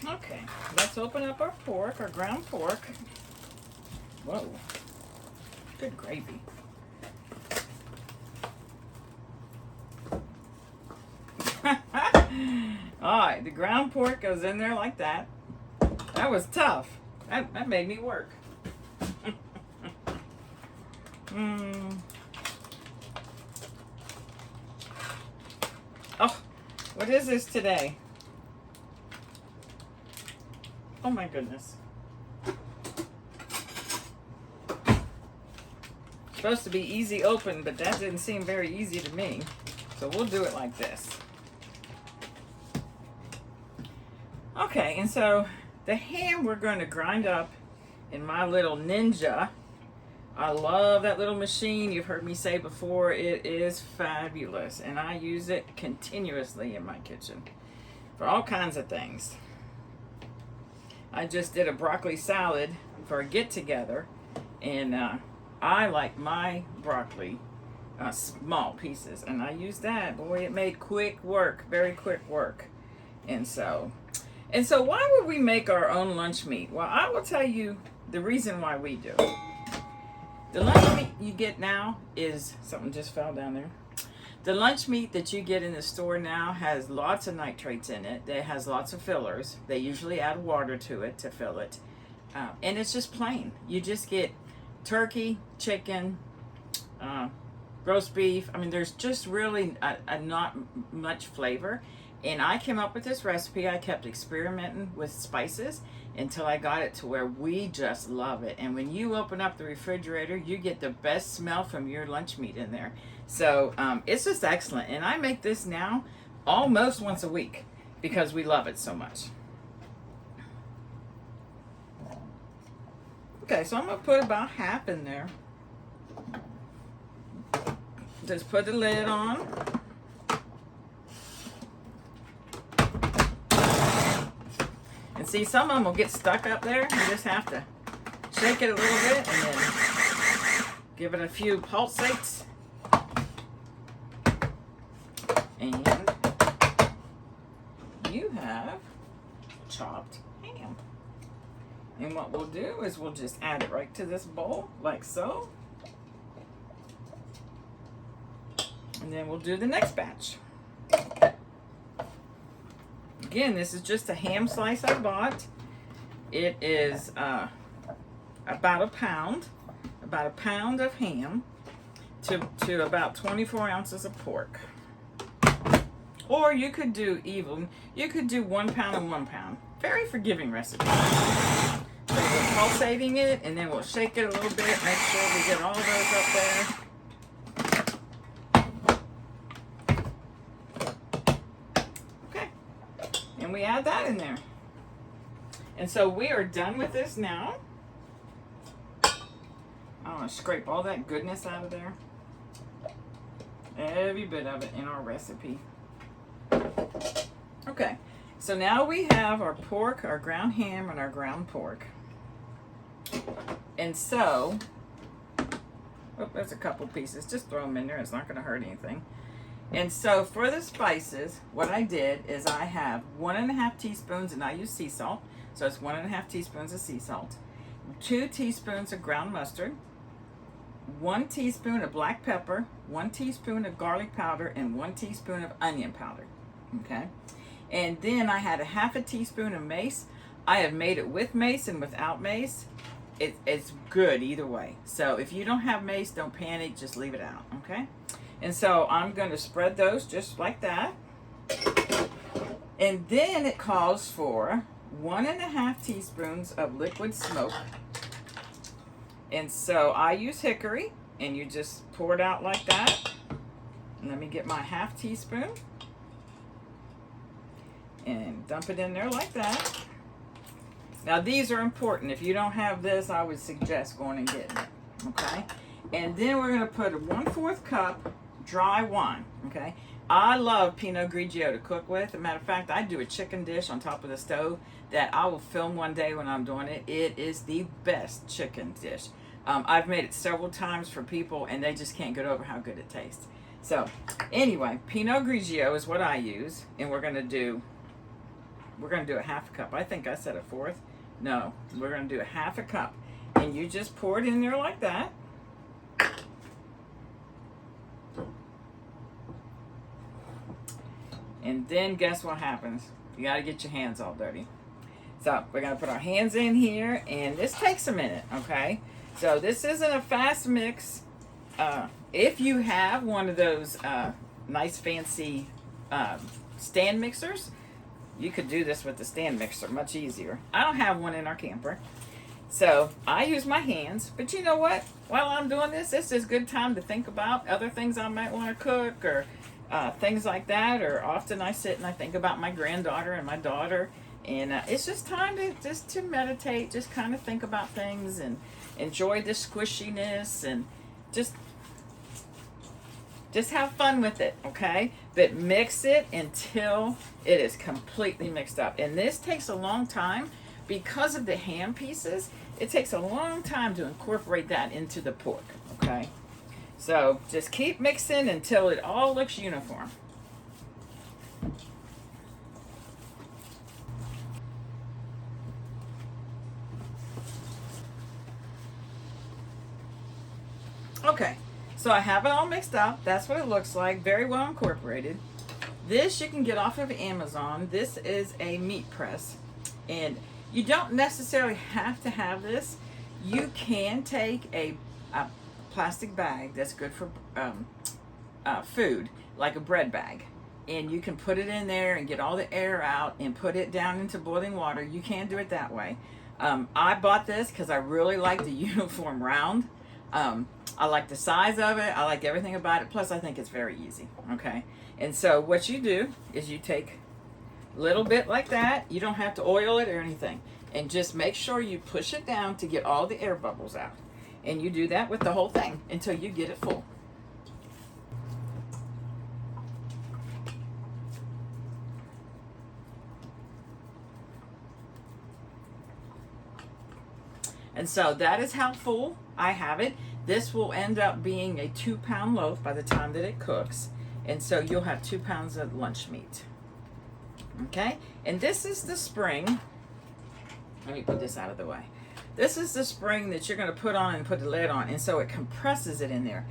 Okay, let's open up our pork, our ground pork. Whoa, good gravy. Alright, the ground pork goes in there like that. That was tough. That made me work. Oh, what is this today? Oh my goodness. Supposed to be easy open, but that didn't seem very easy to me. So we'll do it like this. Okay, and so the ham we're going to grind up in my little Ninja. I love that little machine. You've heard me say before, it is fabulous. And I use it continuously in my kitchen for all kinds of things. I just did a broccoli salad for a get-together, and I like my broccoli small pieces, and I used that. Boy, it made quick work, very quick work. And so why would we make our own lunch meat? Well, I will tell you the reason why we do. The lunch meat you get now is, something just fell down there. The lunch meat that you get in the store now has lots of nitrates in it. It has lots of fillers. They usually add water to it to fill it. And it's just plain. You just get turkey, chicken, roast beef. I mean, there's just really not much flavor. And I came up with this recipe. I kept experimenting with spices until I got it to where we just love it. And when you open up the refrigerator, you get the best smell from your lunch meat in there. So it's just excellent. And I make this now almost once a week because we love it so much. Okay, so I'm going to put about half in there. Just put the lid on. And see, some of them will get stuck up there. You just have to shake it a little bit and then give it a few pulsates. And you have chopped ham. And what we'll do is we'll just add it right to this bowl, like so. And then we'll do the next batch. Again, this is just a ham slice I bought. It is about a pound of ham to about 24 ounces of pork. Or you could do 1 pound and 1 pound. Very forgiving recipe. So we're pulsating it, and then we'll shake it a little bit, make sure we get all those up there. And we add that in there. And so we are done with this now. I want to scrape all that goodness out of there. Every bit of it in our recipe. Okay, so now we have our pork, our ground ham, and our ground pork. And so, oh, there's a couple pieces. Just throw them in there. It's not going to hurt anything. And so for the spices, what I did is I have 1.5 teaspoons, and I use sea salt. So it's 1.5 teaspoons of sea salt, 2 teaspoons of ground mustard, 1 teaspoon of black pepper, 1 teaspoon of garlic powder, and 1 teaspoon of onion powder. Okay. And then I had 1/2 teaspoon of mace. I have made it with mace and without mace. It's good either way. So if you don't have mace, don't panic. Just leave it out. Okay. And so I'm going to spread those just like that. And then it calls for 1.5 teaspoons of liquid smoke. And so I use hickory, and you just pour it out like that. And let me get my 1/2 teaspoon and dump it in there like that. Now these are important. If you don't have this, I would suggest going and getting it. Okay. And then we're going to put a 1/4 cup dry wine. Okay. I love Pinot Grigio to cook with. As a matter of fact, I do a chicken dish on top of the stove that I will film one day when I'm doing it. It is the best chicken dish. I've made it several times for people, and they just can't get over how good it tastes. So anyway, Pinot Grigio is what I use, and we're going to do we're going to do a half a cup. I think I said a fourth. No, we're going to do a half a cup. And you just pour it in there like that. And then guess what happens? You got to get your hands all dirty. So we're going to put our hands in here, and this takes a minute, okay? So this isn't a fast mix. If you have one of those nice fancy stand mixers, you could do this with the stand mixer, much easier. I don't have one in our camper, so I use my hands. But you know what? While I'm doing this, it's just a good time to think about other things I might want to cook, or things like that. Or often I sit and I think about my granddaughter and my daughter, and it's just time to meditate, just kind of think about things and enjoy the squishiness, and just have fun with it, okay? But mix it until it is completely mixed up. And this takes a long time because of the ham pieces. It takes a long time to incorporate that into the pork, okay? So just keep mixing until it all looks uniform. Okay, so I have it all mixed up. That's what it looks like, very well incorporated. This you can get off of Amazon. This is a meat press, and you don't necessarily have to have this. You can take a plastic bag that's good for food, like a bread bag, and you can put it in there and get all the air out and put it down into boiling water. You can do it that way. I bought this because I really like the uniform round. I like the size of it. I like everything about it. Plus, I think it's very easy. Okay. And so what you do is you take a little bit like that. You don't have to oil it or anything. And just make sure you push it down to get all the air bubbles out. And you do that with the whole thing until you get it full. And so that is how full I have it. This will end up being a 2-pound loaf by the time that it cooks. And so you'll have 2 pounds of lunch meat. Okay? And this is the spring. Let me put this out of the way. This is the spring that you're going to put on and put the lid on. And so it compresses it in there.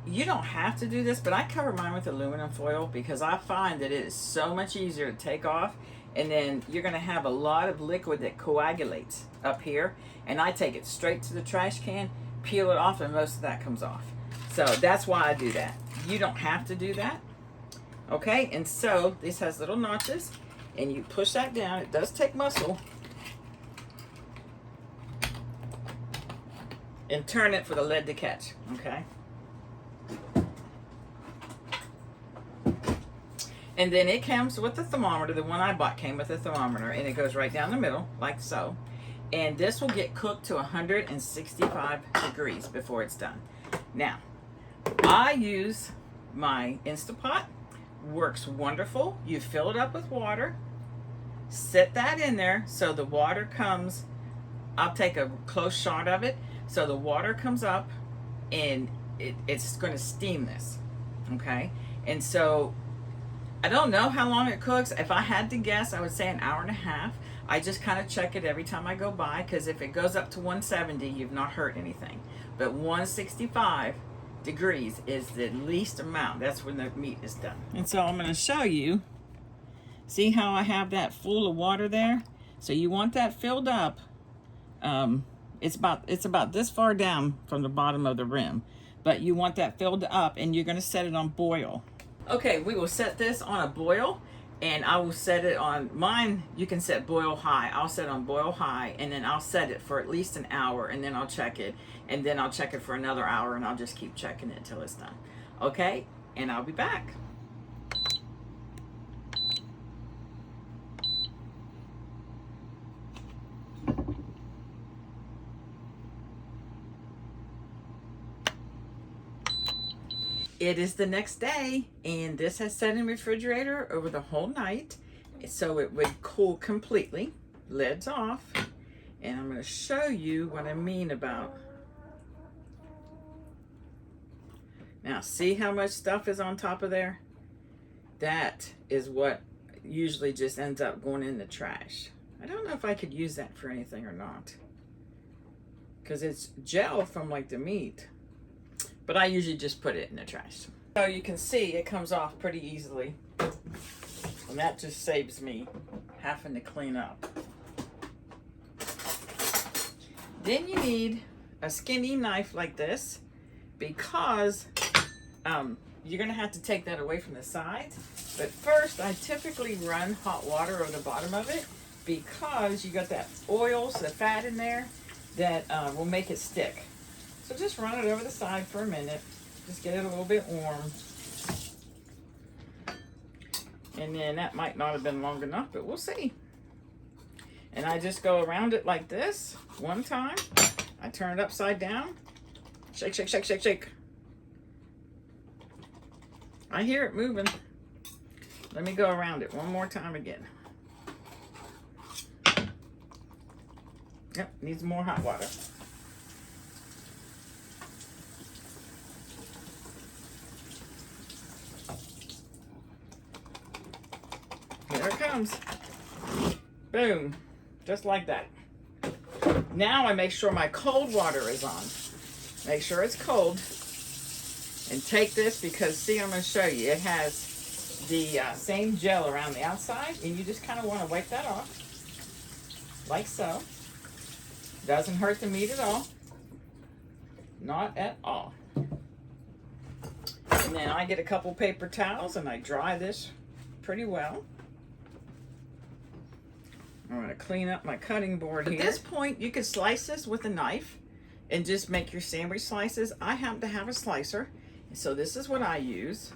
You don't have to do this, but I cover mine with aluminum foil because I find that it is so much easier to take off. And then you're going to have a lot of liquid that coagulates up here. And I take it straight to the trash can, peel it off, and most of that comes off. So that's why I do that. You don't have to do that. Okay, and so this has little notches, and you push that down. It does take muscle. And turn it for the lid to catch, okay? And then it comes with the thermometer. The one I bought came with a thermometer, and it goes right down the middle, like so. And this will get cooked to 165 degrees before it's done. Now, I use my Instapot. Works wonderful. You fill it up with water. Set that in there so the water comes. I'll take a close shot of it. So the water comes up, and it's going to steam this. Okay? And so I don't know how long it cooks. If I had to guess, I would say an hour and a half. I just kind of check it every time I go by, because if it goes up to 170, you've not hurt anything. But 165 degrees is the least amount. That's when the meat is done. And so I'm going to show you. See how I have that full of water there? So you want that filled up. It's about this far down from the bottom of the rim. But you want that filled up, and you're going to set it on boil. Okay, we will set this on a boil, and I will set it on mine. You can set boil high. I'll set on boil high, and then I'll set it for at least an hour, and then I'll check it, and then I'll check it for another hour, and I'll just keep checking it until it's done. Okay, and I'll be back. It is the next day, and this has sat in the refrigerator over the whole night, so it would cool completely. Lid's off, and I'm going to show you what I mean about. Now, see how much stuff is on top of there? That is what usually just ends up going in the trash. I don't know if I could use that for anything or not, because it's gel from like the meat, but I usually just put it in the trash. So you can see it comes off pretty easily, and that just saves me having to clean up. Then you need a skinny knife like this, because you're gonna have to take that away from the sides. But first, I typically run hot water over the bottom of it, because you got that oils, the fat in there, that will make it stick. So just run it over the side for a minute. Just get it a little bit warm. And then that might not have been long enough, but we'll see. And I just go around it like this one time. I turn it upside down. Shake, shake, shake, shake, shake. I hear it moving. Let me go around it one more time again. Yep, needs more hot water. Here it comes. Boom. Just like that. Now I make sure my cold water is on. Make sure it's cold. And take this, because see, I'm going to show you. It has the same gel around the outside, and you just kind of want to wipe that off. Like so. Doesn't hurt the meat at all. Not at all. And then I get a couple paper towels and I dry this pretty well. I'm going to clean up my cutting board here. At this point, you could slice this with a knife and just make your sandwich slices. I happen to have a slicer, so this is what I use.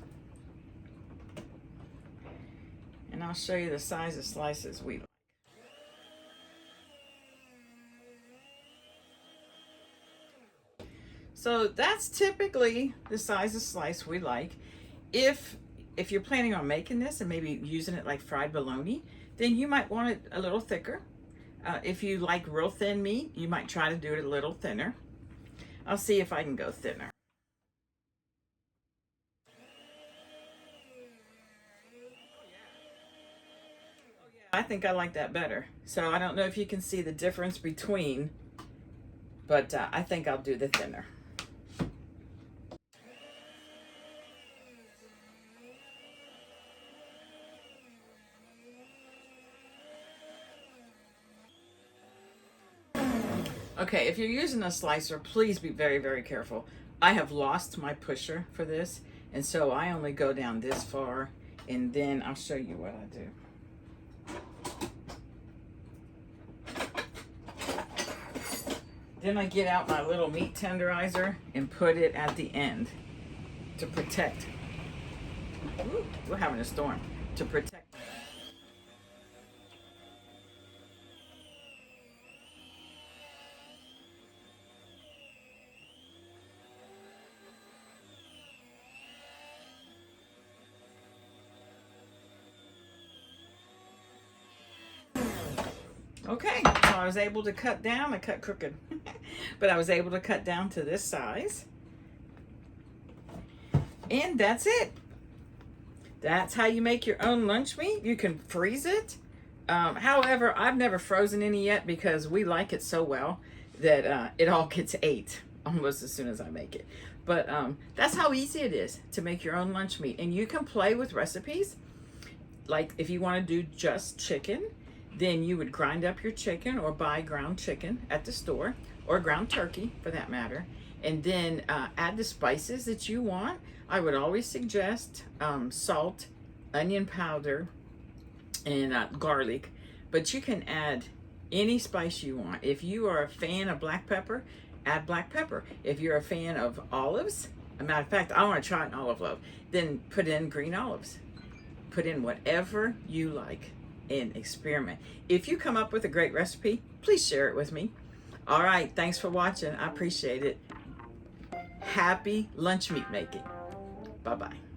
And I'll show you the size of slices we like. So that's typically the size of slice we like. If you're planning on making this and maybe using it like fried bologna, then you might want it a little thicker. If you like real thin meat, you might try to do it a little thinner. I'll see if I can go thinner. I think I like that better. So I don't know if you can see the difference between, but I think I'll do the thinner. Okay, if you're using a slicer, please be very, very careful. I have lost my pusher for this, and so I only go down this far, and then I'll show you what I do. Then I get out my little meat tenderizer and put it at the end to protect. Ooh, we're having a storm. To protect. Okay, so I was able to cut down. I cut crooked, but I was able to cut down to this size. And that's it. That's how you make your own lunch meat. You can freeze it. However, I've never frozen any yet, because we like it so well that it all gets ate almost as soon as I make it. But that's how easy it is to make your own lunch meat. And you can play with recipes. Like if you want to do just chicken, then you would grind up your chicken or buy ground chicken at the store, or ground turkey for that matter, and then add the spices that you want. I would always suggest salt, onion powder, and garlic, but you can add any spice you want. If you are a fan of black pepper, add black pepper. If you're a fan of olives, a matter of fact, I want to try an olive oil, then put in green olives. Put in whatever you like and experiment. If you come up with a great recipe, please share it with me. All right, thanks for watching. I appreciate it. Happy lunch meat making. Bye-bye.